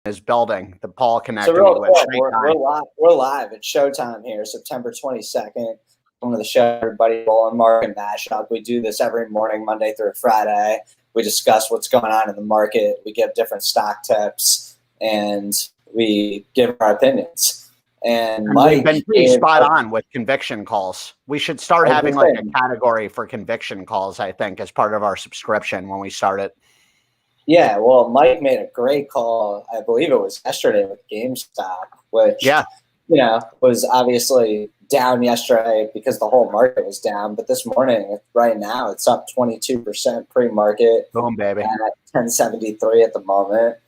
is building. The Paul So connected me real with. quick, we're live at Showtime here, September 22nd. Welcome to the show, everybody. Rolland, Mark, and Mashup. We do this every morning, Monday through Friday. We discuss what's going on in the market. We give different stock tips, and we give our opinions. And Mike, we've been pretty spot on with conviction calls. We should start having like a category for conviction calls, I think, as part of our subscription when we start it. Yeah, well, Mike made a great call. I believe it was yesterday with GameStop, which was obviously down yesterday because the whole market was down. But this morning, right now, it's up 22% pre-market. Boom, baby. At 1073 at the moment.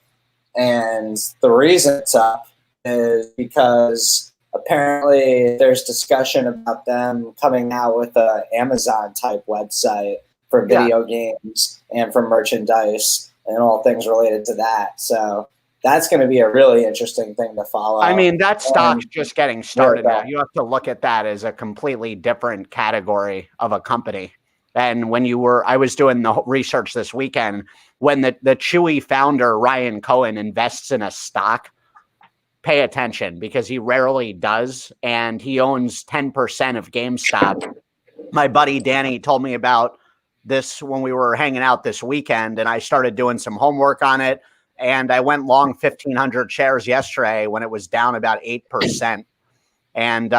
And the reason it's up is because apparently there's discussion about them coming out with an Amazon-type website for video games and for merchandise and all things related to that. So that's going to be a really interesting thing to follow. I mean, that stock's just getting started now. You have to look at that as a completely different category of a company. And when I was doing the research this weekend, when the Chewy founder, Ryan Cohen, invests in a stock, pay attention because he rarely does. And he owns 10% of GameStop. My buddy Danny told me about this when we were hanging out this weekend, and I started doing some homework on it. And I went long 1,500 shares yesterday when it was down about 8%. And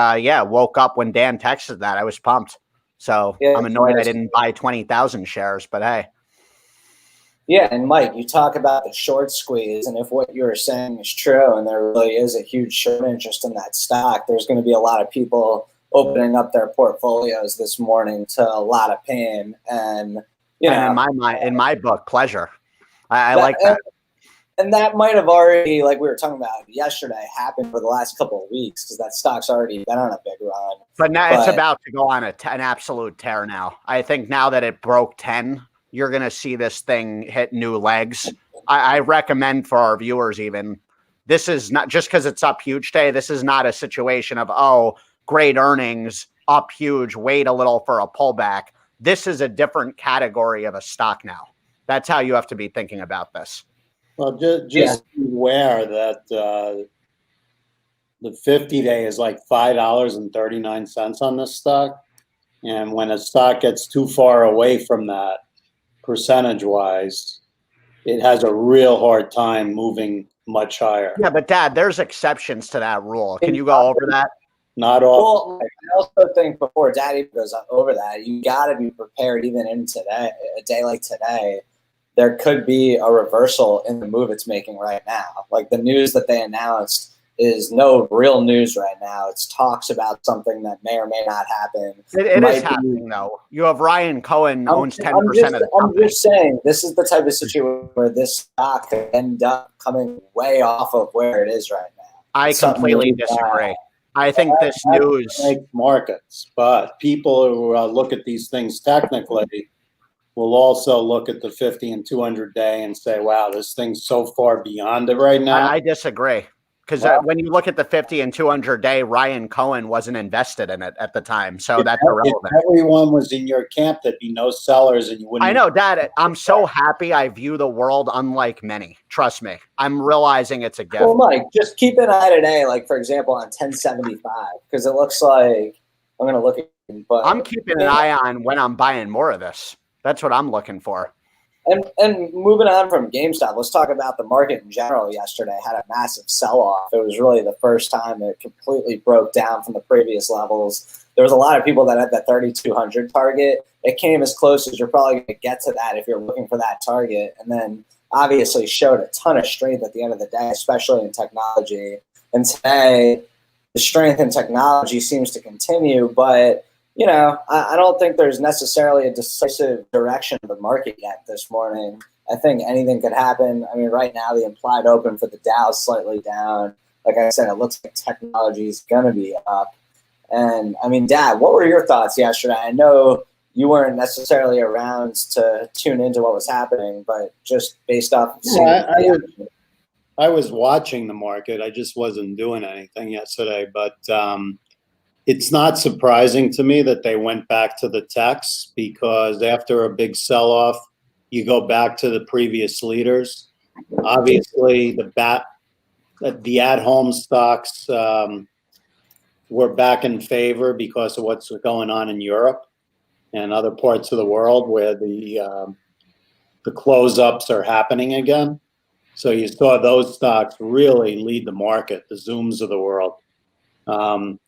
woke up when Dan texted that. I was pumped. So I'm annoyed I didn't buy 20,000 shares, but hey. Yeah, and Mike, you talk about the short squeeze, and if what you were saying is true, and there really is a huge short interest in that stock, there's going to be a lot of people opening up their portfolios this morning to a lot of pain, and in my book, pleasure. I like that. And that might have already, like we were talking about yesterday, happened for the last couple of weeks because that stock's already been on a big run. But now it's about to go on an absolute tear now. I think now that it broke 10, you're going to see this thing hit new legs. I recommend for our viewers even, this is not just because it's up huge today. This is not a situation of, great earnings, up huge, wait a little for a pullback. This is a different category of a stock now. That's how you have to be thinking about this. Well, just be aware that the 50-day is like $5.39 on this stock. And when a stock gets too far away from that, percentage-wise, it has a real hard time moving much higher. Yeah, but Dad, there's exceptions to that rule. Can you go over that? Not all. Well, I also think before Daddy goes over that, you got to be prepared even in today, a day like today, there could be a reversal in the move it's making right now. Like the news that they announced is no real news right now. It's talks about something that may or may not happen. It is happening, though. You have Ryan Cohen owns 10% of the company. I'm just saying, this is the type of situation where this stock could end up coming way off of where it is right now. I completely disagree. I think this news makes markets, but people who look at these things technically will also look at the 50 and 200 day and say, wow, this thing's so far beyond it right now. I disagree. Because when you look at the 50 and 200 day, Ryan Cohen wasn't invested in it at the time. So that's irrelevant. If everyone was in your camp, there'd be no sellers and you wouldn't. I know, Dad. I'm so happy I view the world unlike many. Trust me. I'm realizing it's a gift. Well, Mike, just keep an eye today, like, for example, on 1075, because it looks like I'm going to look at it. But I'm keeping an eye on when I'm buying more of this. That's what I'm looking for. And moving on from GameStop, let's talk about the market in general. Yesterday had a massive sell-off. It was really the first time it completely broke down from the previous levels. There was a lot of people that had that 3,200 target. It came as close as you're probably going to get to that if you're looking for that target. And then obviously showed a ton of strength at the end of the day, especially in technology. And today, the strength in technology seems to continue, but I don't think there's necessarily a decisive direction of the market yet this morning. I think anything could happen. I mean, right now, the implied open for the Dow is slightly down. Like I said, it looks like technology is going to be up. And, I mean, Dad, what were your thoughts yesterday? I know you weren't necessarily around to tune into what was happening, but just based off of I was watching the market. I just wasn't doing anything yesterday, but it's not surprising to me that they went back to the techs because after a big sell-off, you go back to the previous leaders. Obviously, the the at-home stocks were back in favor because of what's going on in Europe and other parts of the world where the close-ups are happening again. So you saw those stocks really lead the market, the Zooms of the world.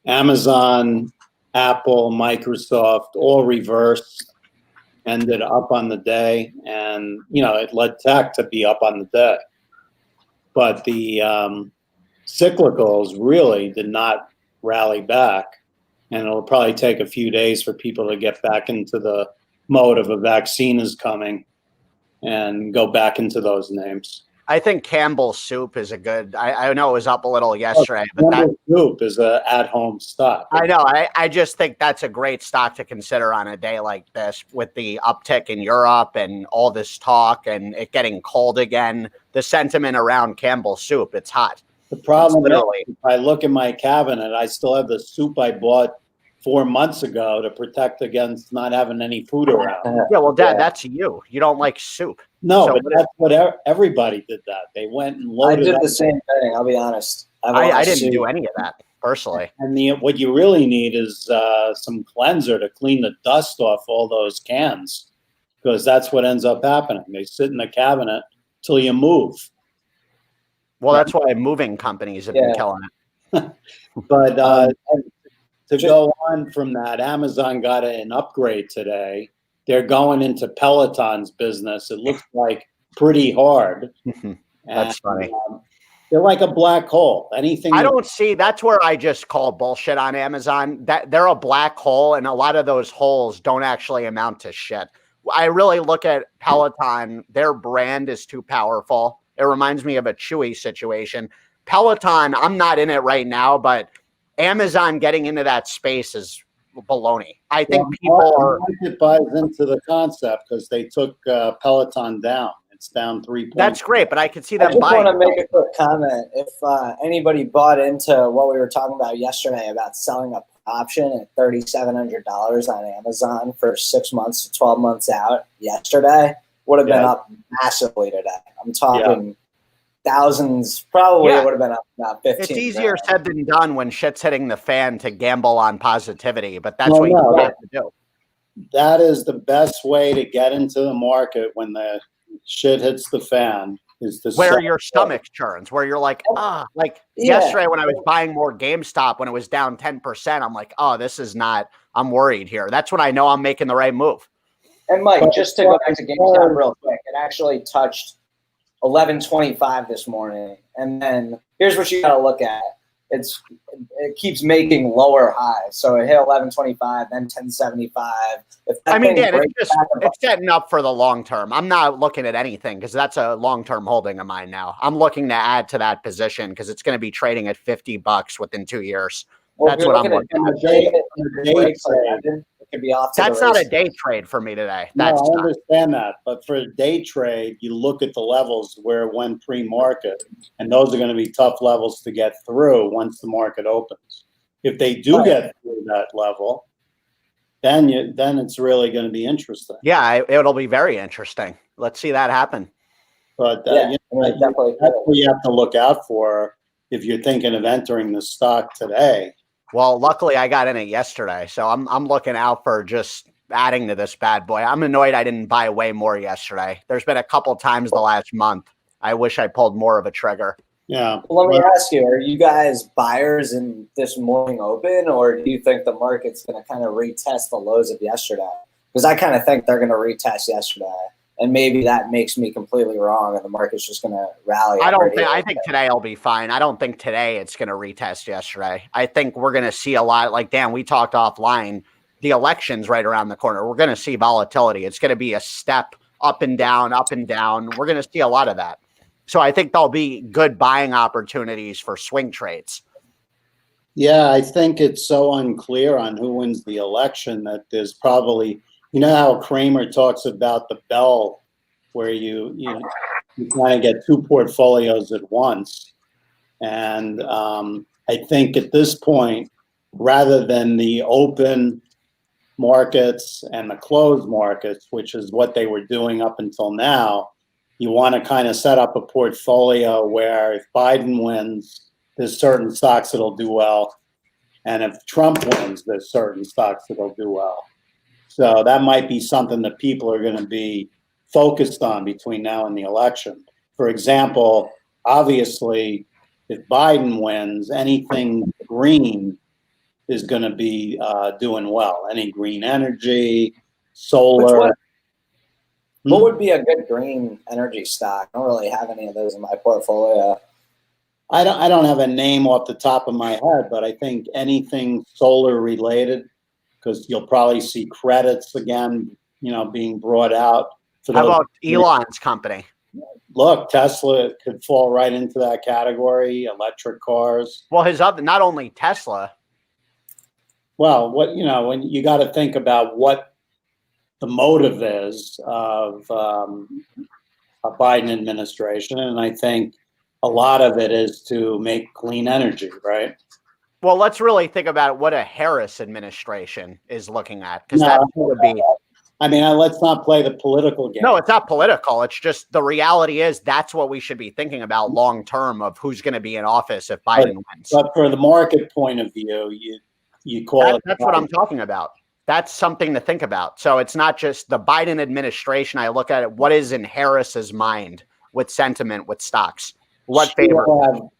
Amazon, Apple, Microsoft, all reversed, ended up on the day, and it led tech to be up on the day. But the cyclicals really did not rally back, and it'll probably take a few days for people to get back into the mode of a vaccine is coming and go back into those names. I think Campbell's Soup is a good. I know it was up a little yesterday, but Campbell's Soup is an at-home stock. I know. I just think that's a great stock to consider on a day like this, with the uptick in Europe and all this talk and it getting cold again. The sentiment around Campbell's Soup, it's hot. The problem is, if I look in my cabinet, I still have the soup I bought 4 months ago to protect against not having any food around. Yeah, well, Dad, that's you. You don't like soup. No, so but that's what everybody did. That they went and loaded. I did the same thing. I'll be honest. I didn't do any of that personally. And what you really need is some cleanser to clean the dust off all those cans, because that's what ends up happening. They sit in the cabinet till you move. Well, that's why moving companies have been killing it. But to go on from that, Amazon got an upgrade today. They're going into Peloton's business. It looks like pretty hard. That's funny. They're like a black hole. Anything I don't see. That's where I just call bullshit on Amazon. That they're a black hole, and a lot of those holes don't actually amount to shit. I really look at Peloton. Their brand is too powerful. It reminds me of a Chewy situation. Peloton, I'm not in it right now, but Amazon getting into that space is baloney. I think it buys into the concept because they took Peloton down. It's down 3 points. That's great, but I could see them buying. I just want to make a quick comment. If anybody bought into what we were talking about yesterday about selling a option at $3,700 on Amazon for 6 months to 12 months out yesterday, would have been up massively today. I'm talking thousands, probably it would have been up about 15. It's easier said than done when shit's hitting the fan to gamble on positivity, but that's what you have to do. That is the best way to get into the market when the shit hits the fan. Is to where your stomach churns, where you're like, yesterday when I was buying more GameStop when it was down 10%, I'm like, this is not, I'm worried here. That's when I know I'm making the right move. And Mike, just to go back to GameStop real quick, it actually touched 1125 this morning, and then here's what you got to look at. It keeps making lower highs, so it hit 1125, then 1075. Dan, it's setting up for the long term. I'm not looking at anything because that's a long term holding of mine now. I'm looking to add to that position because it's going to be trading at $50 within 2 years. That's what I'm looking at. That's not a day trade for me today. I understand that. But for a day trade, you look at the levels where it went pre-market, and those are going to be tough levels to get through once the market opens. If they do get through that level, then it's really going to be interesting. Yeah, it'll be very interesting. Let's see that happen. But that's what you have to look out for if you're thinking of entering the stock today. Well, luckily I got in it yesterday, so I'm looking out for just adding to this bad boy. I'm annoyed I didn't buy way more yesterday. There's been a couple times the last month. I wish I pulled more of a trigger. Yeah. Well, let me ask you, are you guys buyers in this morning open, or do you think the market's going to kind of retest the lows of yesterday? Because I kind of think they're going to retest yesterday. And maybe that makes me completely wrong, and the market's just going to rally. I think today will be fine. I don't think today it's going to retest yesterday. I think we're going to see a lot. Like, Dan, we talked offline. The election's right around the corner. We're going to see volatility. It's going to be a step up and down, up and down. We're going to see a lot of that. So I think there'll be good buying opportunities for swing trades. Yeah, I think it's so unclear on who wins the election that there's probably. You know how Kramer talks about the bell, where you kind of get two portfolios at once. And I think at this point, rather than the open markets and the closed markets, which is what they were doing up until now, you want to kind of set up a portfolio where if Biden wins, there's certain stocks that'll do well. And if Trump wins, there's certain stocks that'll do well. So that might be something that people are going to be focused on between now and the election. For example, obviously, if Biden wins, anything green is going to be doing well. Any green energy, solar. What would be a good green energy stock? I don't really have any of those in my portfolio. I don't have a name off the top of my head, but I think anything solar related, because you'll probably see credits again, being brought out. How about Elon's company? Look, Tesla could fall right into that category. Electric cars. Well, his other, not only Tesla. Well, when you got to think about what the motive is of a Biden administration, and I think a lot of it is to make clean energy, right? Well, let's really think about what a Harris administration is looking at, because that would be. I mean, let's not play the political game. No, it's not political. It's just the reality is that's what we should be thinking about long term of who's going to be in office if Biden wins. But for the market point of view, you call it. That's what I'm talking about. That's something to think about. So it's not just the Biden administration. I look at it. What is in Harris's mind with sentiment, with stocks? What favor?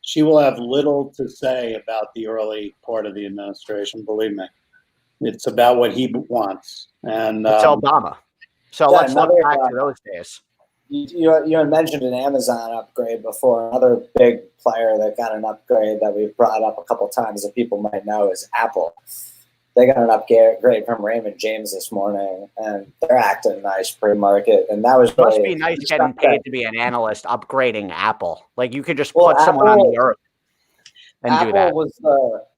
She will have little to say about the early part of the administration. Believe me, it's about what he wants. And it's Obama. So let's look back to those days. You had mentioned an Amazon upgrade before. Another big player that got an upgrade that we've brought up a couple times that people might know is Apple. They got an upgrade from Raymond James this morning, and they're acting nice pre-market. And that was really, must be nice getting paid to be an analyst upgrading Apple. Like you could just put someone on the earth and do that.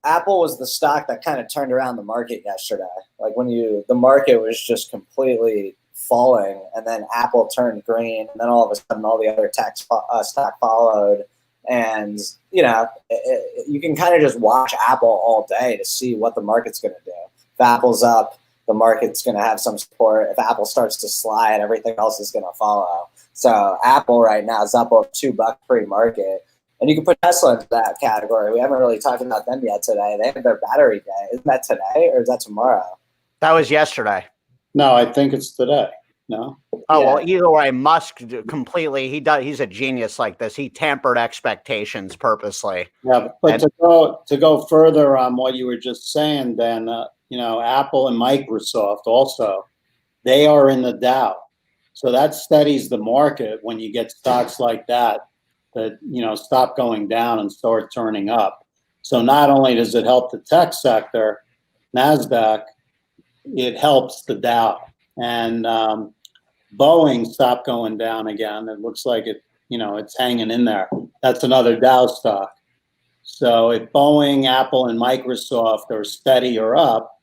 Apple was the stock that kind of turned around the market yesterday. Like the market was just completely falling, and then Apple turned green, and then all of a sudden all the other tech stock followed. And, you can kind of just watch Apple all day to see what the market's going to do. If Apple's up, the market's going to have some support. If Apple starts to slide, everything else is going to follow. So Apple right now is up over $2 pre-market. And you can put Tesla into that category. We haven't really talked about them yet today. They have their battery day. Isn't that today or is that tomorrow? That was yesterday. No, I think it's today. No. Oh, well, either way, Musk completely, he's a genius like this. He tampered expectations purposely. Yeah, but to go further on what you were just saying, then, Apple and Microsoft also, they are in the Dow. So that steadies the market when you get stocks like that, stop going down and start turning up. So not only does it help the tech sector, NASDAQ, it helps the Dow. And Boeing stopped going down again. It looks like it's hanging in there. That's another Dow stock. So if Boeing, Apple, and Microsoft are steady or up,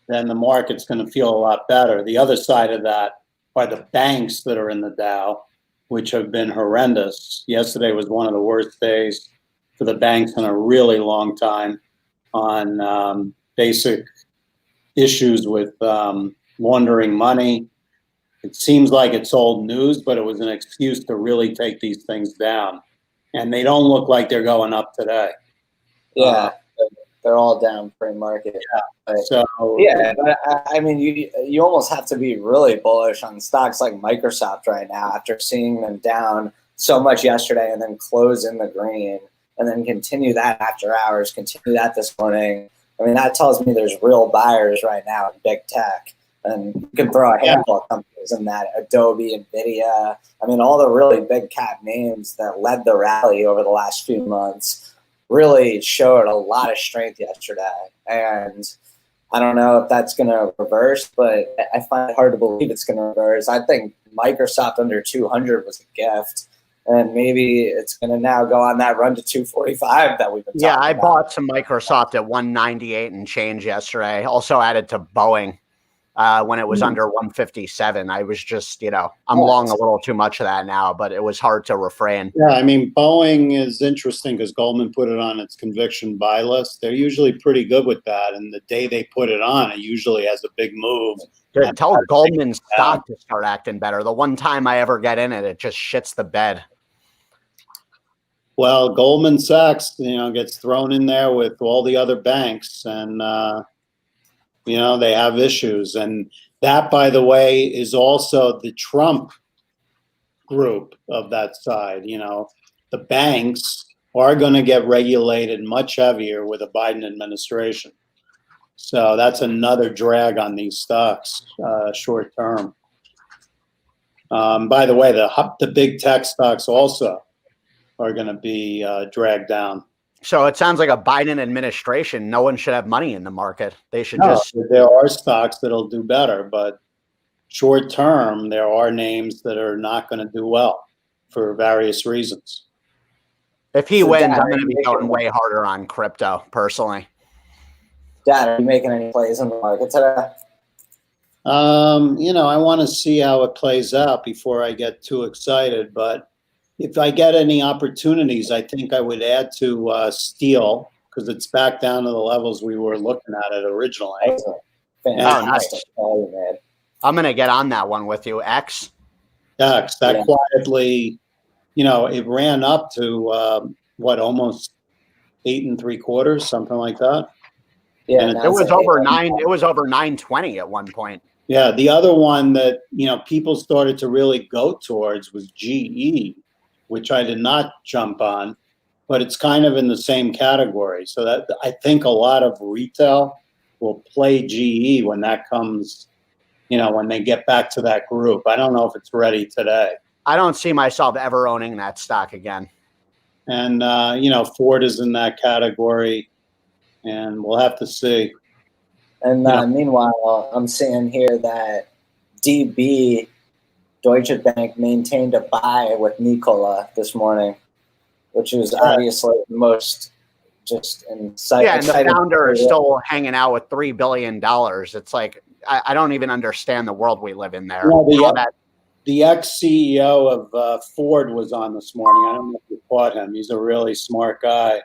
then the market's going to feel a lot better. The other side of that are the banks that are in the Dow, which have been horrendous. Yesterday was one of the worst days for the banks in a really long time on basic issues with laundering money. It seems like it's old news, but it was an excuse to really take these things down. And they don't look like they're going up today. Yeah, they're all down pre-market. Yeah. But I mean, you almost have to be really bullish on stocks like Microsoft right now after seeing them down so much yesterday and then close in the green and then continue that after hours, continue that this morning. I mean, that tells me there's real buyers right now in big tech. And you can throw a handful of companies in that, Adobe, NVIDIA. I mean, all the really big cap names that led the rally over the last few months really showed a lot of strength yesterday. And I don't know if that's going to reverse, but I find it hard to believe it's going to reverse. I think Microsoft under 200 was a gift. And maybe it's going to now go on that run to 245 that we've been talking about. I bought some Microsoft at 198 and change yesterday. Also added to Boeing. when it was under 157. I was just, I'm long a little too much of that now, but it was hard to refrain. Yeah, I mean, Boeing is interesting because Goldman put it on its conviction buy list. They're usually pretty good with that, and the day they put it on, it usually has a big move. Dude, tell Goldman's stock to start acting better. The one time I ever get in it, it just shits the bed. Well, Goldman Sachs, gets thrown in there with all the other banks, and they have issues. And that, by the way, is also the Trump group of that side. The banks are going to get regulated much heavier with a Biden administration. So that's another drag on these stocks short term. By the way, the big tech stocks also are going to be dragged down. So it sounds like a Biden administration. No one should have money in the market. They should There are stocks that'll do better, but short term, there are names that are not going to do well for various reasons. If he wins, I'm going to be going way harder on crypto, personally. Dad, are you making any plays in the market today? I want to see how it plays out before I get too excited, but if I get any opportunities, I think I would add to steel because it's back down to the levels we were looking at it originally. Fantastic. Oh, nice. I'm going to get on that one with you. X, that quietly, it ran up to almost 8 3/4, something like that. Yeah, and it was over 9. It was over 920 at one point. Yeah, the other one that people started to really go towards was GE, which I did not jump on, but it's kind of in the same category. So that I think a lot of retail will play GE when that comes, when they get back to that group. I don't know if it's ready today. I don't see myself ever owning that stock again. And, Ford is in that category, and we'll have to see. And meanwhile, I'm seeing here that DB, Deutsche Bank, maintained a buy with Nikola this morning, which is obviously the most just insightful. Yeah, and the founder is still hanging out with $3 billion. It's like, I don't even understand the world we live in there. The ex-CEO of Ford was on this morning. I don't know if you caught him. He's a really smart guy.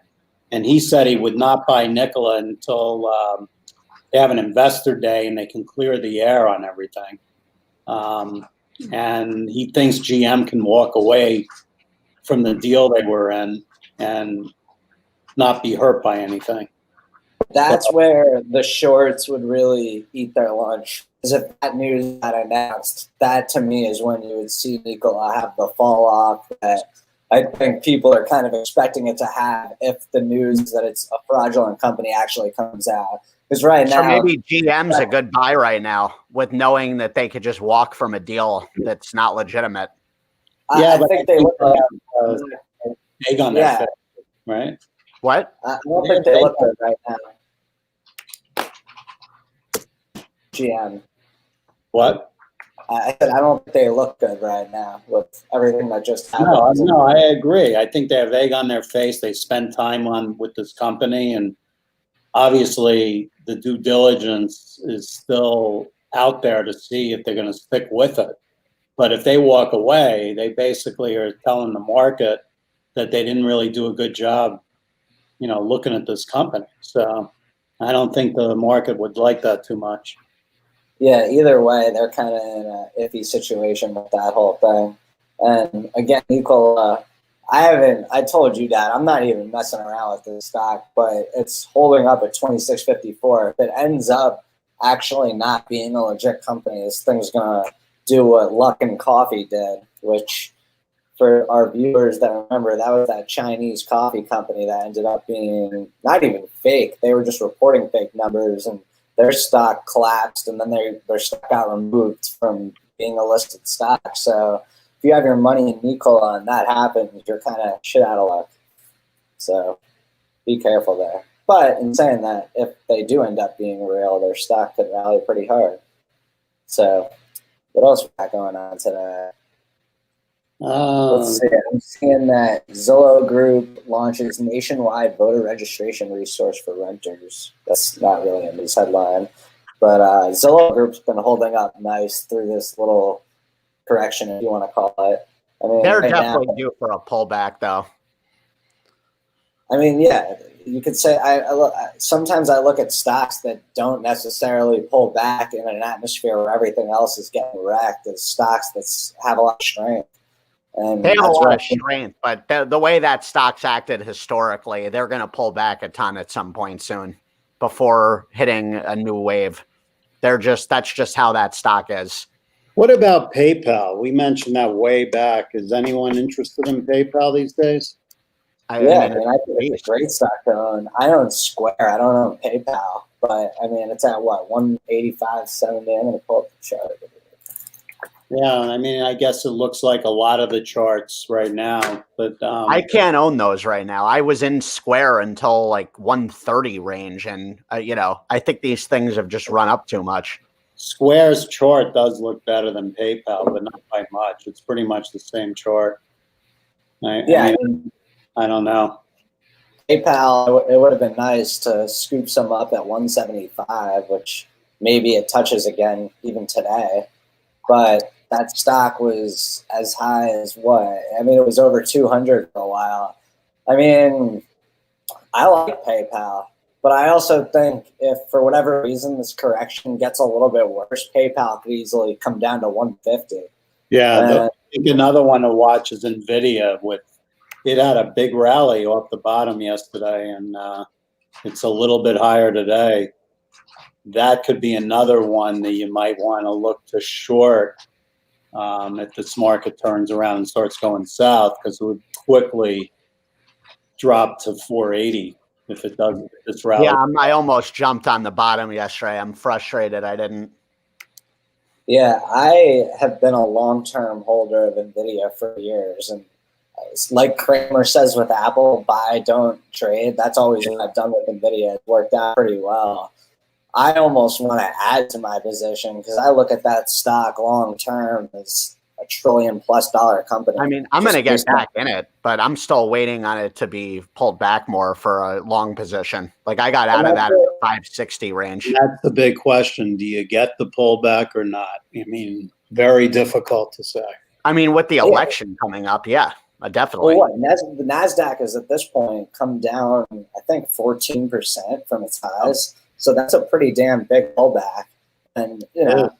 And he said he would not buy Nikola until they have an investor day and they can clear the air on everything. And he thinks GM can walk away from the deal they were in and not be hurt by anything. That's where the shorts would really eat their lunch. Because if that news got announced, that to me is when you would see Nikola have the fall off that I think people are kind of expecting it to have if the news that it's a fraudulent company actually comes out. Because right now, maybe GM's a good buy right now, with knowing that they could just walk from a deal that's not legitimate. I think they look egg on their face, right? What? I don't think they look good right now. GM. What? I said I don't think they look good right now with everything that just happened. No, I agree. I think they have egg on their face. They spend time with this company, and obviously the due diligence is still out there to see if they're going to stick with it. But if they walk away, they basically are telling the market that they didn't really do a good job, looking at this company. So I don't think the market would like that too much. Yeah, either way, they're kind of in an iffy situation with that whole thing. And again, Nikola, I told you, Dad, I'm not even messing around with this stock, but it's holding up at 26.54. If it ends up actually not being a legit company, this thing's going to do what Luckin Coffee did, which for our viewers that remember, that was that Chinese coffee company that ended up being not even fake. They were just reporting fake numbers, and their stock collapsed, and then their stock got removed from being a listed stock. So if you have your money in Nikola and that happens, you're kind of shit out of luck. So be careful there. But in saying that, if they do end up being real, their stock could rally pretty hard. So what else we got going on today? Let's see. I'm seeing that Zillow Group launches nationwide voter registration resource for renters. That's not really a news headline. But Zillow Group's been holding up nice through this little correction, if you want to call it. I mean, They're right definitely now, due for a pullback, though. I mean, yeah, you could say sometimes I look at stocks that don't necessarily pull back in an atmosphere where everything else is getting wrecked as stocks that have a lot of strength. And They have a that's lot where of strength, but the way that stock's acted historically, they're going to pull back a ton at some point soon before hitting a new wave. That's just how that stock is. What about PayPal? We mentioned that way back. Is anyone interested in PayPal these days? I think it's a great stock to own. I own Square. I don't own PayPal, but I mean, it's at what, 185.70. I'm going to pull up the chart. Yeah, I mean, I guess it looks like a lot of the charts right now, but I can't own those right now. I was in Square until like 130 range, and I think these things have just run up too much. Square's chart does look better than PayPal, but not by much. It's pretty much the same chart. I don't know. PayPal, it would have been nice to scoop some up at 175, which maybe it touches again even today. But that stock was as high as what? I mean, it was over 200 for a while. I mean, I like PayPal, but I also think if for whatever reason this correction gets a little bit worse, PayPal could easily come down to 150. Yeah, I think another one to watch is NVIDIA. It had a big rally off the bottom yesterday, and it's a little bit higher today. That could be another one that you might want to look to short if this market turns around and starts going south, because it would quickly drop to 480 if it does this rally. Yeah, I almost jumped on the bottom yesterday. I'm frustrated I didn't. Yeah, I have been a long-term holder of NVIDIA for years, and like Kramer says with Apple, buy, don't trade. That's always what I've done with NVIDIA. It worked out pretty well. I almost want to add to my position because I look at that stock long-term as $1 trillion+ company. I mean, I'm going to get back in it, but I'm still waiting on it to be pulled back more for a long position. Like I got out of that 560 range. That's the big question. Do you get the pullback or not? I mean, very difficult to say. I mean, with the election coming up, yeah, definitely. Well, the NASDAQ has at this point come down, I think, 14% from its highs. So that's a pretty damn big pullback. And, it'll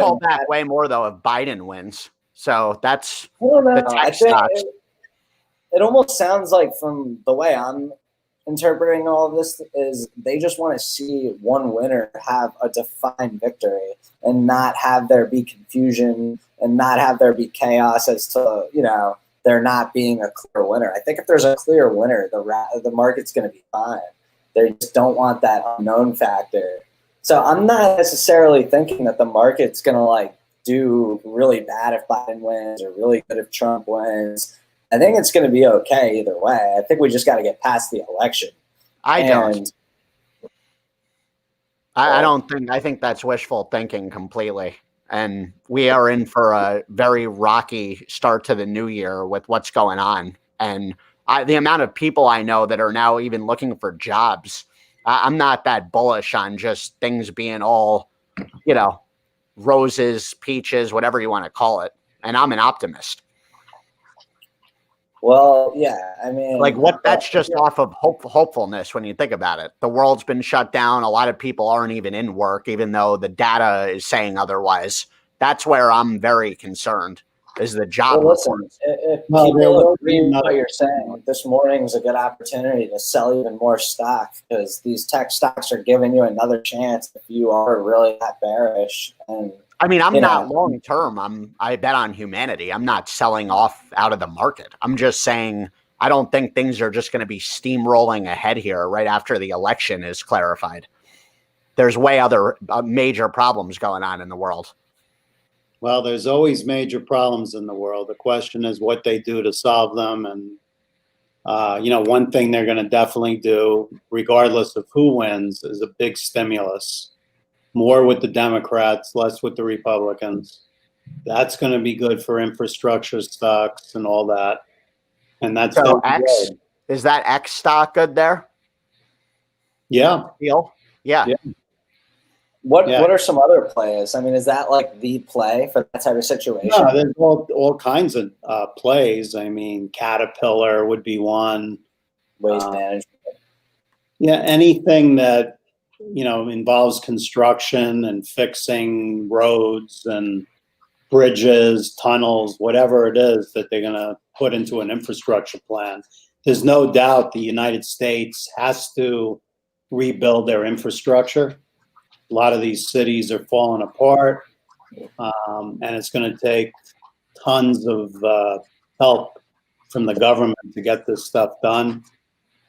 pull back way more, though, if Biden wins. So that's the tech stocks. It almost sounds like, from the way I'm interpreting all of this, is they just want to see one winner have a defined victory and not have there be confusion and not have there be chaos as to, there not being a clear winner. I think if there's a clear winner, the market's going to be fine. They just don't want that unknown factor. So I'm not necessarily thinking that the market's going to do really bad if Biden wins or really good if Trump wins. I think it's going to be okay either way. I think we just got to get past the election. I think that's wishful thinking completely. And we are in for a very rocky start to the new year with what's going on. And the amount of people I know that are now even looking for jobs, I'm not that bullish on just things being all, roses, peaches, whatever you want to call it. And I'm an optimist. Well, yeah, I mean, that's just off of hopefulness when you think about it. The world's been shut down. A lot of people aren't even in work, even though the data is saying otherwise. That's where I'm very concerned, is the job reports. If people agree with what you're saying, this morning's a good opportunity to sell even more stock because these tech stocks are giving you another chance if you are really that bearish. And I mean, I'm not long term. I bet on humanity. I'm not selling off out of the market. I'm just saying I don't think things are just going to be steamrolling ahead here right after the election is clarified. There's way other major problems going on in the world. Well, there's always major problems in the world. The question is what they do to solve them. And, one thing they're going to definitely do, regardless of who wins, is a big stimulus. More with the Democrats, less with the Republicans. That's going to be good for infrastructure stocks and all that. And that's so X. Is that X stock good there? Yeah. Yeah. What are some other plays? I mean, is that like the play for that type of situation? No, there's all kinds of plays. I mean, Caterpillar would be one. Waste management. Yeah, anything that, involves construction and fixing roads and bridges, tunnels, whatever it is that they're going to put into an infrastructure plan. There's no doubt the United States has to rebuild their infrastructure. A lot of these cities are falling apart, and it's going to take tons of help from the government to get this stuff done,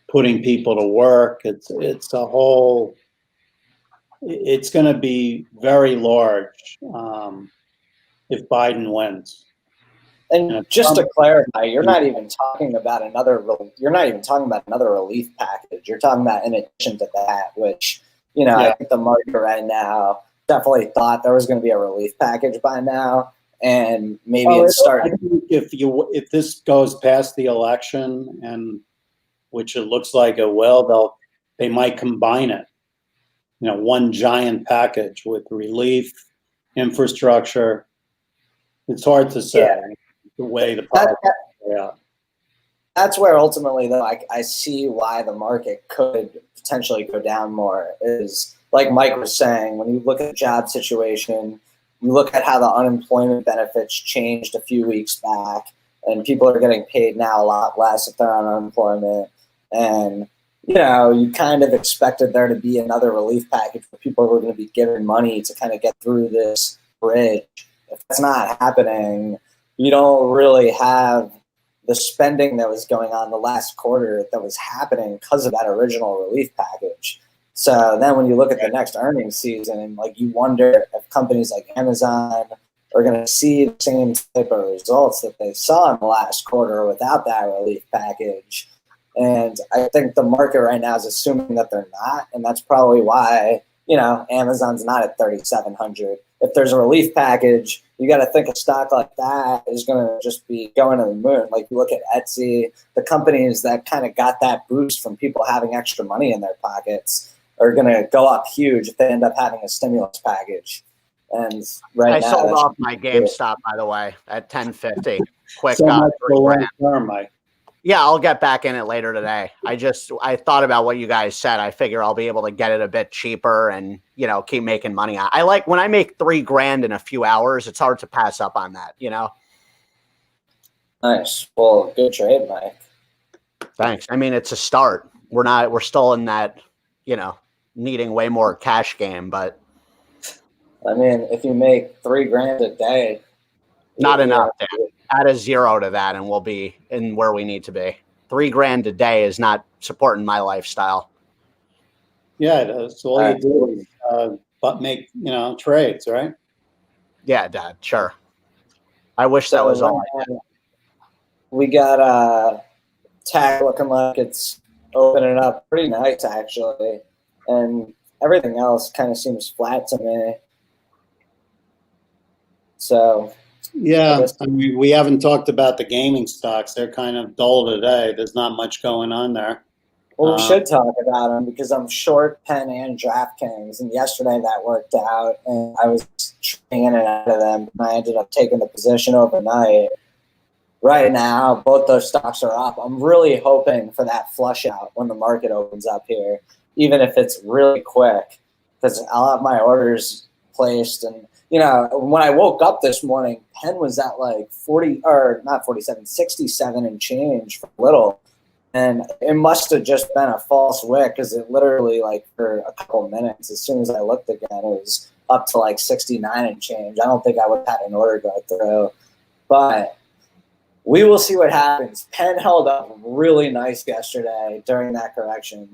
putting people to work. It's a whole. It's going to be very large if Biden wins. And just to clarify, you're not even talking about another relief package. You're talking about in addition to that, which I think the market right now definitely thought there was going to be a relief package by now, and maybe it's starting. I think if this goes past the election, and which it looks like it will, they might combine it. One giant package with relief, infrastructure. It's hard to say the way the politics play out. That's where ultimately, though, I see why the market could potentially go down more. Is like Mike was saying, when you look at the job situation, you look at how the unemployment benefits changed a few weeks back, and people are getting paid now a lot less if they're on unemployment. And you kind of expected there to be another relief package where people were going to be given money to kind of get through this bridge. If that's not happening, you don't really have the spending that was going on the last quarter that was happening because of that original relief package. So then when you look at the next earnings season, and you wonder if companies like Amazon are going to see the same type of results that they saw in the last quarter without that relief package. And I think the market right now is assuming that they're not, and that's probably why, Amazon's not at 3,700. If there's a relief package, you got to think a stock like that is going to just be going to the moon. Like you look at Etsy, the companies that kind of got that boost from people having extra money in their pockets are going to go up huge if they end up having a stimulus package. And I sold off my GameStop, by the way, at 10.50. Quick, so much for long term, Mike. Yeah, I'll get back in it later today. I thought about what you guys said. I figure I'll be able to get it a bit cheaper and, keep making money. I like when I make $3,000 in a few hours, it's hard to pass up on that, Nice. Well, good trade, Mike. Thanks. I mean, it's a start. We're still in that, needing way more cash game, but I mean, if you make $3,000 a day, not enough, Dan. Add a zero to that and we'll be in where we need to be. $3,000 a day is not supporting my lifestyle. Yeah, it is. So all you do is but make trades, right? Yeah, Dad. Sure. I wish that was all I did. We got TAC looking like it's opening up pretty nice actually, and everything else kind of seems flat to me. So. Yeah, I mean, we haven't talked about the gaming stocks. They're kind of dull today. There's not much going on there. Well, we should talk about them because I'm short Penn and DraftKings, and yesterday that worked out, and I was trading in and out of them, and I ended up taking the position overnight. Right now, both those stocks are up. I'm really hoping for that flush out when the market opens up here, even if it's really quick, because I'll have my orders placed. And when I woke up this morning, Penn was at like 67 and change for little. And it must have just been a false wick because it literally, for a couple of minutes, as soon as I looked again, it was up to like 69 and change. I don't think I would have had an order go through. But we will see what happens. Penn held up really nice yesterday during that correction.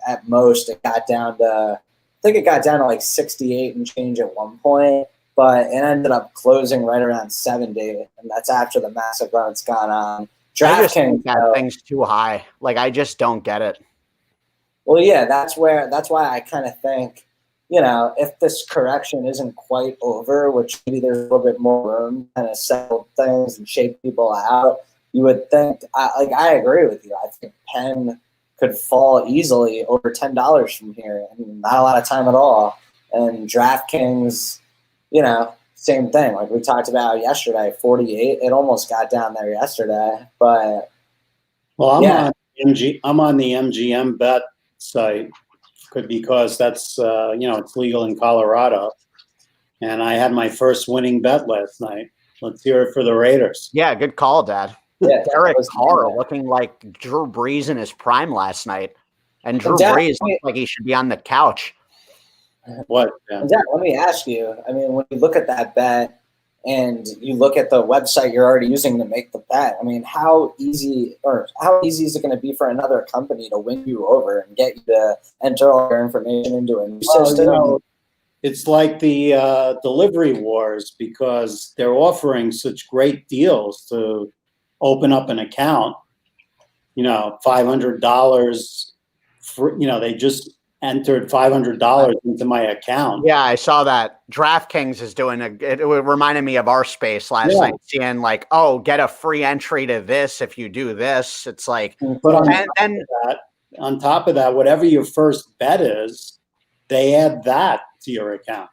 At most, it got down to, I think it got down to like 68 and change at one point. But it ended up closing right around 70, and that's after the massive run it's gone on. I just think that thing's too high. I just don't get it. Well, yeah, that's why I kind of think, if this correction isn't quite over, which maybe there's a little bit more room to kind of settle things and shake people out, you would think, I agree with you. I think Penn could fall easily over $10 from here. I mean, not a lot of time at all. And DraftKings, same thing. Like we talked about yesterday, 48. It almost got down there yesterday, but I'm on the MGM bet site because that's it's legal in Colorado, and I had my first winning bet last night. Let's hear it for the Raiders. Yeah, good call, Dad. Yeah, Derek Carr looking like Drew Brees in his prime last night, and Drew Brees looks like he should be on the couch. What? Yeah, let me ask you. I mean, when you look at that bet and you look at the website you're already using to make the bet, I mean, how easy is it going to be for another company to win you over and get you to enter all your information into a new system? It's like the delivery wars because they're offering such great deals to open up an account. $500 for, they just entered $500 into my account. Yeah, I saw that. DraftKings is doing it reminded me of our space last night, seeing like, oh, get a free entry to this if you do this. It's like, but on top of that, whatever your first bet is, they add that to your account.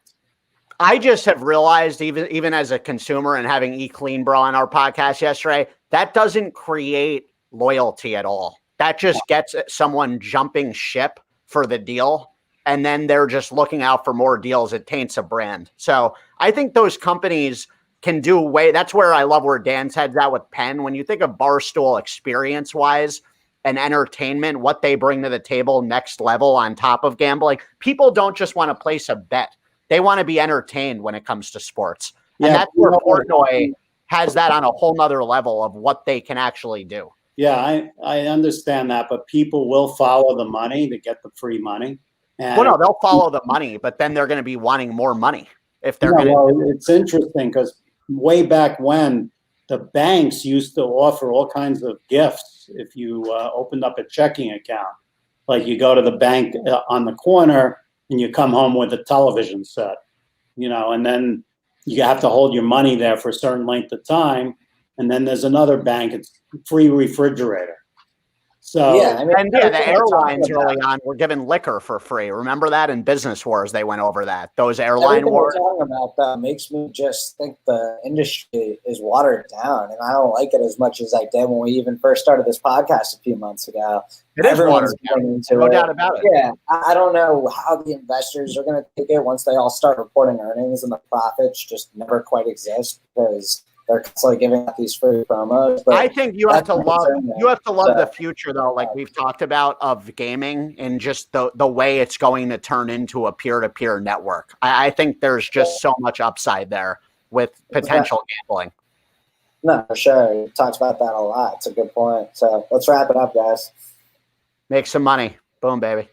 I just have realized, even as a consumer and having eClean Bro on our podcast yesterday, that doesn't create loyalty at all. That just gets someone jumping ship for the deal, and then they're just looking out for more deals. It taints a brand. So I think those companies can do that's where I love where Dan's head's at with Penn. When you think of Barstool experience-wise and entertainment, what they bring to the table next level on top of gambling, people don't just want to place a bet. They want to be entertained when it comes to sports. And that's where Portnoy has that on a whole nother level of what they can actually do. Yeah, I understand that, but people will follow the money to get the free money. And no, they'll follow the money, but then they're going to be wanting more money if they're going to. Well, it's interesting because way back when the banks used to offer all kinds of gifts if you opened up a checking account. Like you go to the bank on the corner and you come home with a television set, and then you have to hold your money there for a certain length of time. And then there's another bank, it's free refrigerator. So the airlines early on were giving liquor for free. Remember that in Business Wars? They went over that. Those airline wars. Everything we're talking about that makes me just think the industry is watered down, and I don't like it as much as I did when we even first started this podcast a few months ago. It is watered down. No doubt about it. Yeah, I don't know how the investors are going to take it once they all start reporting earnings and the profits just never quite exist because they're constantly giving out these free promos. But I think you have to love the future, though, like we've talked about, of gaming and just the way it's going to turn into a peer-to-peer network. I think there's just so much upside there with potential gambling. No, for sure. You talked about that a lot. It's a good point. So let's wrap it up, guys. Make some money. Boom, baby.